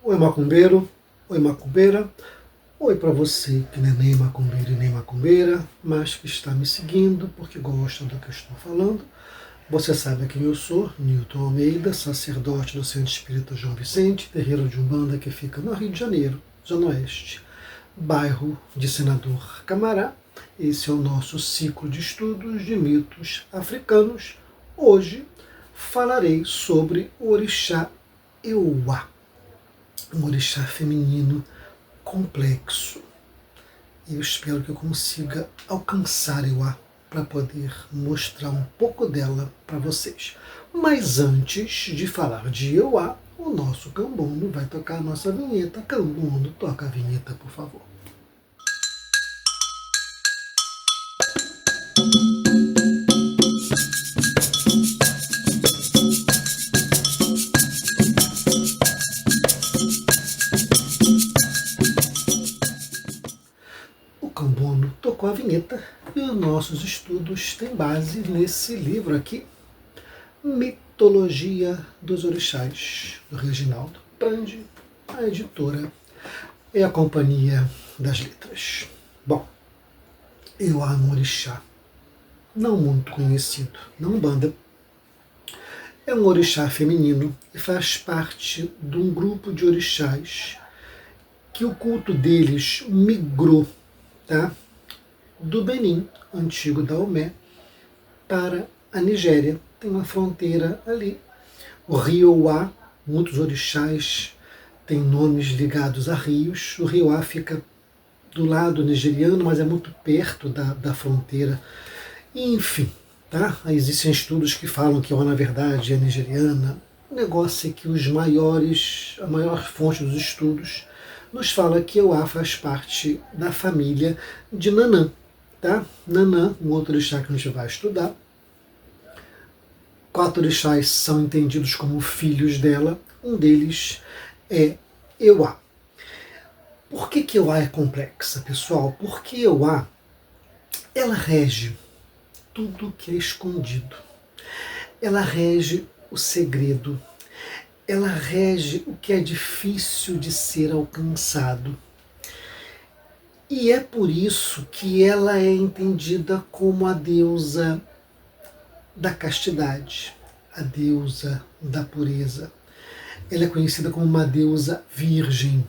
Oi macumbeiro, oi macumbeira, oi para você que não é nem macumbeiro e nem macumbeira, mas que está me seguindo porque gosta do que eu estou falando. Você sabe quem eu sou, Newton Almeida, sacerdote do Centro Espírita João Vicente, terreiro de Umbanda que fica no Rio de Janeiro, Zona Oeste, bairro de Senador Camará. Esse é o nosso ciclo de estudos de mitos africanos. Hoje falarei sobre o orixá Euá, um orixá feminino complexo. E eu espero que eu consiga alcançar Euá para poder mostrar um pouco dela para vocês. Mas antes de falar de Euá, o nosso Cambono vai tocar a nossa vinheta. Cambono, toca a vinheta, por favor. O Cambono tocou a vinheta e os nossos estudos têm base nesse livro aqui, Mitologia dos Orixás, do Reginaldo Prandi, a editora é a Companhia das Letras. Bom, Euá é um orixá não muito conhecido na Umbanda. É um orixá feminino e faz parte de um grupo de orixás que o culto deles migrou, tá, do Benin, antigo Daomé, para a Nigéria. Tem uma fronteira ali. O rio Uá, muitos orixás têm nomes ligados a rios. O rio Uá fica do lado nigeriano, mas é muito perto da fronteira. Enfim, tá? Existem estudos que falam que Uá, na verdade, é nigeriana. O negócio é que a maior fonte dos estudos nos fala que Euá faz parte da família de Nanã. Tá? Nanã, um outro orixá que a gente vai estudar. 4 orixás são entendidos como filhos dela. Um deles é Euá. Por que Euá é complexa, pessoal? Porque Euá, ela rege tudo que é escondido. Ela rege o segredo. Ela rege o que é difícil de ser alcançado. E é por isso que ela é entendida como a deusa da castidade, a deusa da pureza. Ela é conhecida como uma deusa virgem.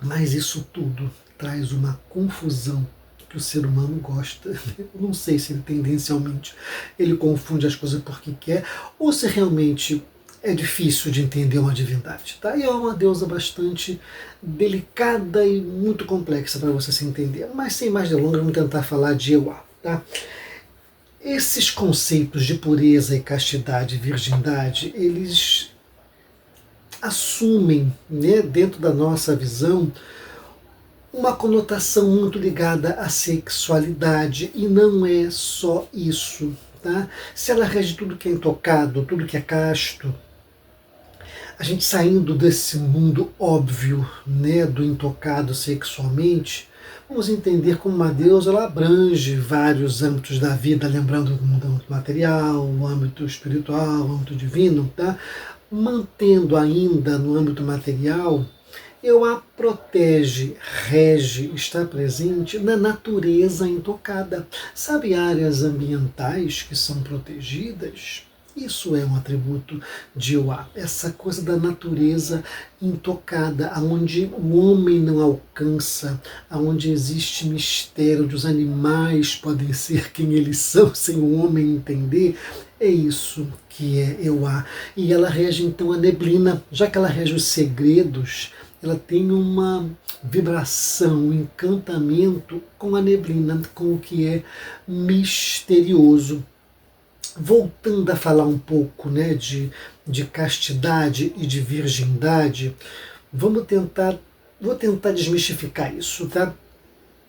Mas isso tudo traz uma confusão que o ser humano gosta. Eu não sei se ele tendencialmente ele confunde as coisas porque quer, ou se realmente é difícil de entender uma divindade. Tá? E é uma deusa bastante delicada e muito complexa para você se entender. Mas sem mais delongas, vamos tentar falar de Euá. Tá? Esses conceitos de pureza e castidade e virgindade, eles assumem, né, dentro da nossa visão, uma conotação muito ligada à sexualidade, e não é só isso. Tá? Se ela rege tudo que é intocado, tudo que é casto, a gente saindo desse mundo óbvio, né, do intocado sexualmente, vamos entender como uma deusa ela abrange vários âmbitos da vida, lembrando o âmbito material, o âmbito espiritual, o âmbito divino, tá? Mantendo ainda no âmbito material, Euá protege, rege, está presente na natureza intocada. Sabe áreas ambientais que são protegidas? Isso é um atributo de Euá, essa coisa da natureza intocada, onde o homem não alcança, onde existe mistério, onde os animais podem ser quem eles são sem o homem entender. É isso que é Euá. E ela rege então a neblina, já que ela rege os segredos, ela tem uma vibração, um encantamento com a neblina, com o que é misterioso. Voltando a falar um pouco, né, de castidade e de virgindade, vou tentar desmistificar isso, tá?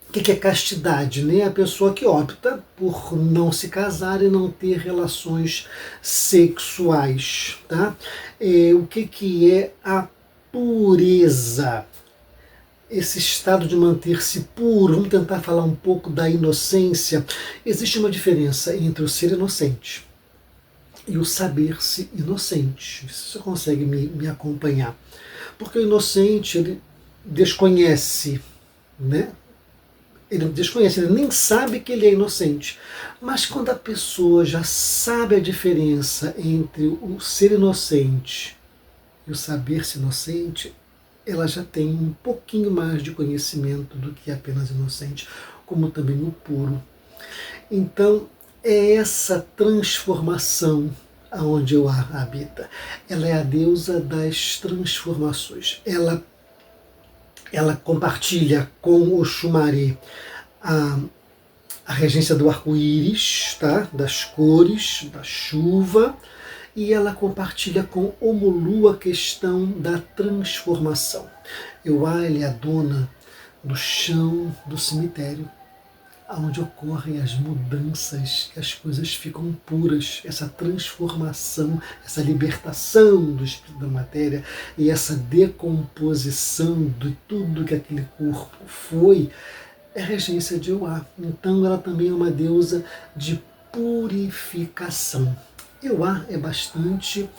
O que é castidade? Né? A pessoa que opta por não se casar e não ter relações sexuais. Tá? O que é a pureza? Esse estado de manter-se puro. Vamos tentar falar um pouco da inocência. Existe uma diferença entre o ser inocente e o saber-se inocente. Você consegue me acompanhar? Porque o inocente, ele desconhece, né? Ele desconhece, ele nem sabe que ele é inocente. Mas quando a pessoa já sabe a diferença entre o ser inocente e o saber-se inocente, ela já tem um pouquinho mais de conhecimento do que apenas inocente, como também o puro. Então, é essa transformação aonde eu habita. Ela é a deusa das transformações. Ela compartilha com o Xumari a, a regência do arco-íris, tá? Das cores, da chuva, e ela compartilha com Omulu a questão da transformação. Euá, ele é a dona do chão do cemitério, onde ocorrem as mudanças, que as coisas ficam puras, essa transformação, essa libertação do espírito da matéria e essa decomposição de tudo que aquele corpo foi, é a regência de Euá. Então ela também é uma deusa de purificação. Euá é bastante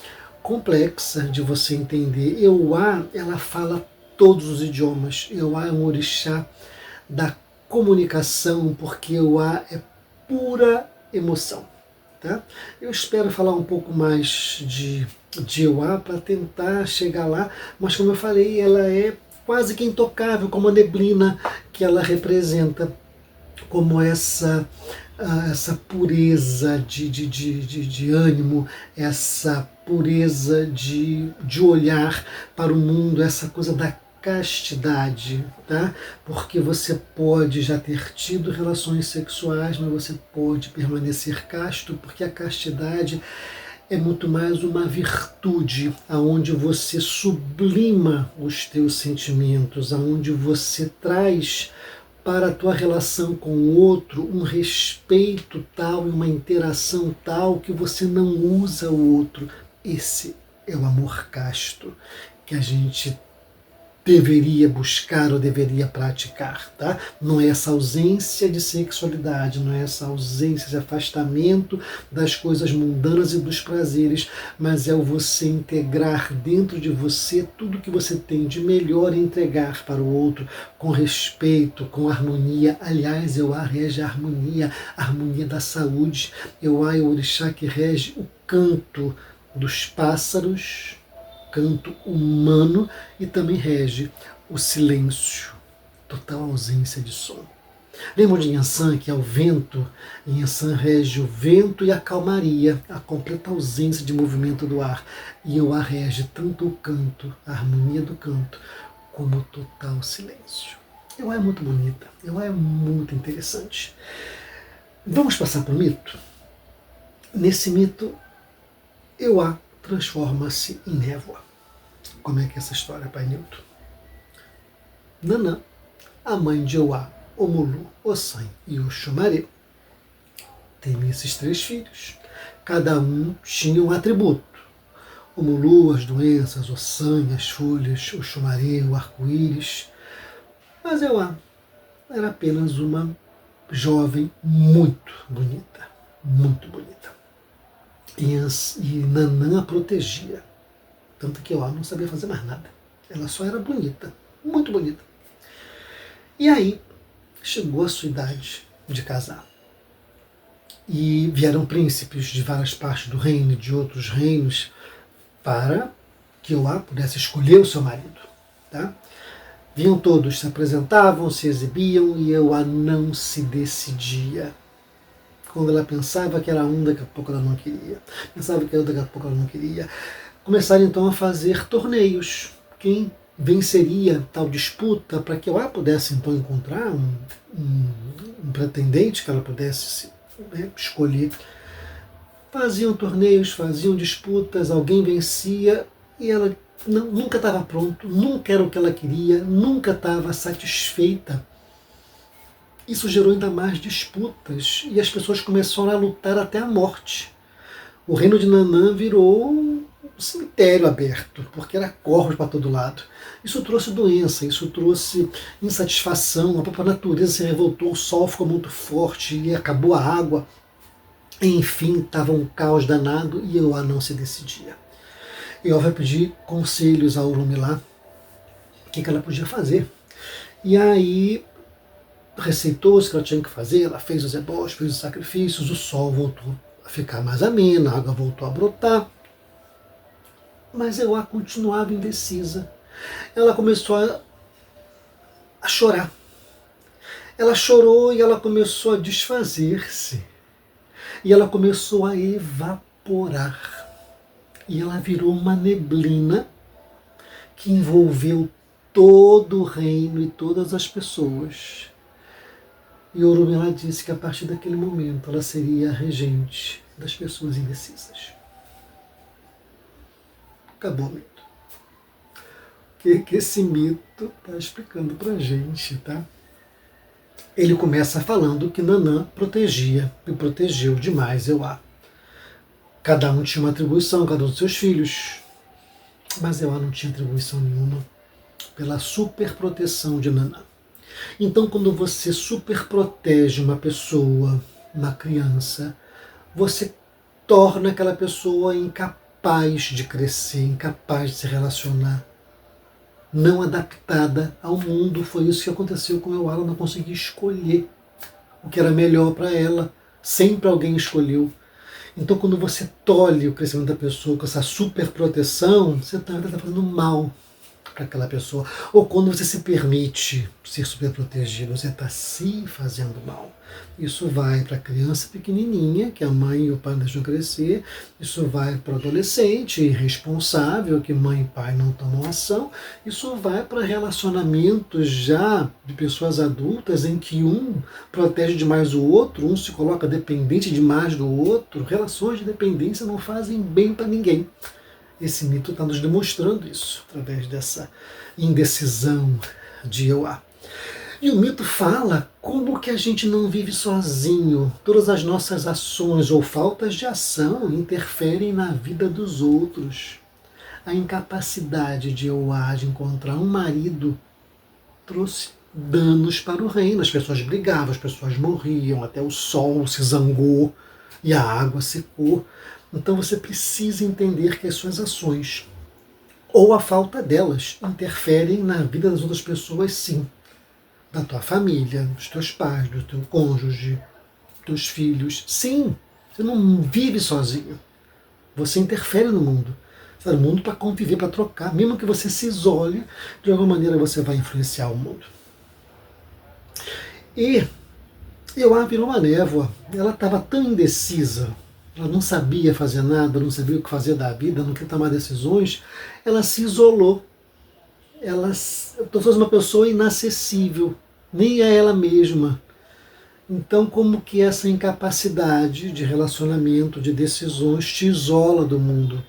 complexa de você entender. Euá, ela fala todos os idiomas. Euá é um orixá da comunicação, porque Euá é pura emoção. Tá? Eu espero falar um pouco mais de Euá para tentar chegar lá, mas como eu falei, ela é quase que intocável, como a neblina que ela representa, como essa pureza de ânimo, essa pureza de olhar para o mundo, essa coisa da castidade, tá? Porque você pode já ter tido relações sexuais, mas você pode permanecer casto, porque a castidade é muito mais uma virtude, aonde você sublima os teus sentimentos, aonde você traz para a tua relação com o outro um respeito tal e uma interação tal que você não usa o outro. Esse é o amor casto que a gente deveria buscar ou deveria praticar, tá? Não é essa ausência de sexualidade, não é essa ausência de afastamento das coisas mundanas e dos prazeres, mas é o você integrar dentro de você tudo que você tem de melhor e entregar para o outro com respeito, com harmonia. Aliás, Euá rege a harmonia da saúde. Euá é o orixá que rege o canto dos pássaros, canto humano, e também rege o silêncio, total ausência de som. Lembram de Yansan, que é o vento? Yansan rege o vento e a calmaria, a completa ausência de movimento do ar. E Euá rege tanto o canto, a harmonia do canto, como o total silêncio. Euá é muito bonita, Euá é muito interessante. Vamos passar para o mito? Nesse mito, Euá transforma-se em névoa. Como é que é essa história, Pai Nilton? Nanã, a mãe de Euá, Omulu, Ossan e Oxumaré, têm esses 3 filhos. Cada um tinha um atributo. Omulu, as doenças, Ossan, as folhas, Oxumaré, o arco-íris. Mas Euá era apenas uma jovem muito bonita, muito bonita. E Nanã a protegia. Tanto que Euá não sabia fazer mais nada. Ela só era bonita, muito bonita. E aí chegou a sua idade de casar. E vieram príncipes de várias partes do reino e de outros reinos para que Euá pudesse escolher o seu marido. Tá? Vinham todos, se apresentavam, se exibiam, e Euá não se decidia. Quando ela pensava que era um, daqui a pouco ela não queria. Pensava que era daqui a pouco ela não queria. Começaram então a fazer torneios. Quem venceria tal disputa, para que Euá pudesse então encontrar um pretendente que ela pudesse escolher. Faziam torneios, faziam disputas, alguém vencia e ela nunca estava pronto, nunca era o que ela queria, nunca estava satisfeita. Isso gerou ainda mais disputas e as pessoas começaram a lutar até a morte. O reino de Nanã virou um cemitério aberto, porque era corpos para todo lado. Isso trouxe doença, isso trouxe insatisfação, a própria natureza se revoltou, o sol ficou muito forte e acabou a água. Enfim, estava um caos danado e Euá não se decidia. Euá vai pedir conselhos a Orunmilá que ela podia fazer. E aí receitou-se que ela tinha que fazer, ela fez os ebós, fez os sacrifícios, o sol voltou a ficar mais ameno, a água voltou a brotar, mas Euá continuava indecisa. Ela começou a chorar. Ela chorou e ela começou a desfazer-se. E ela começou a evaporar. E ela virou uma neblina que envolveu todo o reino e todas as pessoas. E Orunmila disse que a partir daquele momento ela seria a regente das pessoas indecisas. Acabou o mito. O que esse mito está explicando para a gente, tá? Ele começa falando que Nanã protegia e protegeu demais Euá. Cada um tinha uma atribuição, cada um dos seus filhos. Mas Euá não tinha atribuição nenhuma pela superproteção de Nanã. Então, quando você superprotege uma pessoa, uma criança, você torna aquela pessoa incapaz de crescer, incapaz de se relacionar, não adaptada ao mundo. Foi isso que aconteceu com Euá. Ela não conseguia escolher o que era melhor para ela. Sempre alguém escolheu. Então, quando você tolhe o crescimento da pessoa com essa superproteção, você está fazendo mal para aquela pessoa. Ou quando você se permite ser superprotegido, você está se fazendo mal. Isso vai para a criança pequenininha, que a mãe e o pai deixam crescer. Isso vai para o adolescente irresponsável, que mãe e pai não tomam ação. Isso vai para relacionamentos já de pessoas adultas, em que um protege demais o outro, um se coloca dependente demais do outro. Relações de dependência não fazem bem para ninguém. Esse mito está nos demonstrando isso, através dessa indecisão de Euá. E o mito fala como que a gente não vive sozinho. Todas as nossas ações ou faltas de ação interferem na vida dos outros. A incapacidade de Euá de encontrar um marido trouxe danos para o reino. As pessoas brigavam, as pessoas morriam, até o sol se zangou e a água secou. Então você precisa entender que as suas ações, ou a falta delas, interferem na vida das outras pessoas, sim. Da tua família, dos teus pais, do teu cônjuge, dos teus filhos. Sim, você não vive sozinho. Você interfere no mundo. Você está no mundo para conviver, para trocar. Mesmo que você se isole, de alguma maneira você vai influenciar o mundo. E Euá virou uma névoa. Ela estava tão indecisa. Ela não sabia fazer nada, não sabia o que fazer da vida, não queria tomar decisões. Ela se isolou. Ela tornou-se uma pessoa inacessível, nem a ela mesma. Então, como que essa incapacidade de relacionamento, de decisões, te isola do mundo?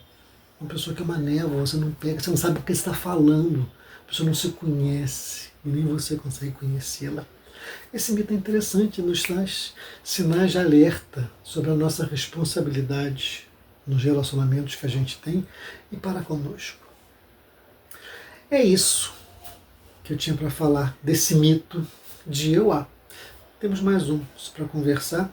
Uma pessoa que é uma névoa, você não pega, você não sabe o que está falando, a pessoa não se conhece, e nem você consegue conhecê-la. Esse mito é interessante, nos traz sinais de alerta sobre a nossa responsabilidade nos relacionamentos que a gente tem e para conosco. É isso que eu tinha para falar desse mito de Euá. Temos mais um para conversar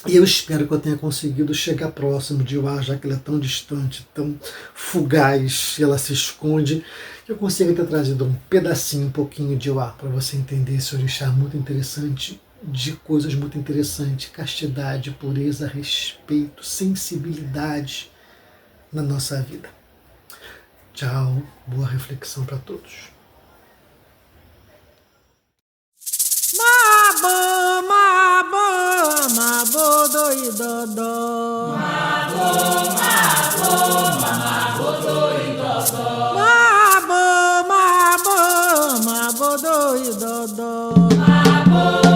e eu espero que eu tenha conseguido chegar próximo de Euá, já que ela é tão distante, tão fugaz, e ela se esconde, que eu consiga ter trazido um pedacinho, um pouquinho de Euá para você entender esse orixá muito interessante, de coisas muito interessantes: castidade, pureza, respeito, sensibilidade na nossa vida. Tchau, boa reflexão para todos. Mabo, mabo, mabo, doidodó. Mabo, mabo, mabo, doidodó. Mabo, mabo, mabo, doidodó. Mabo.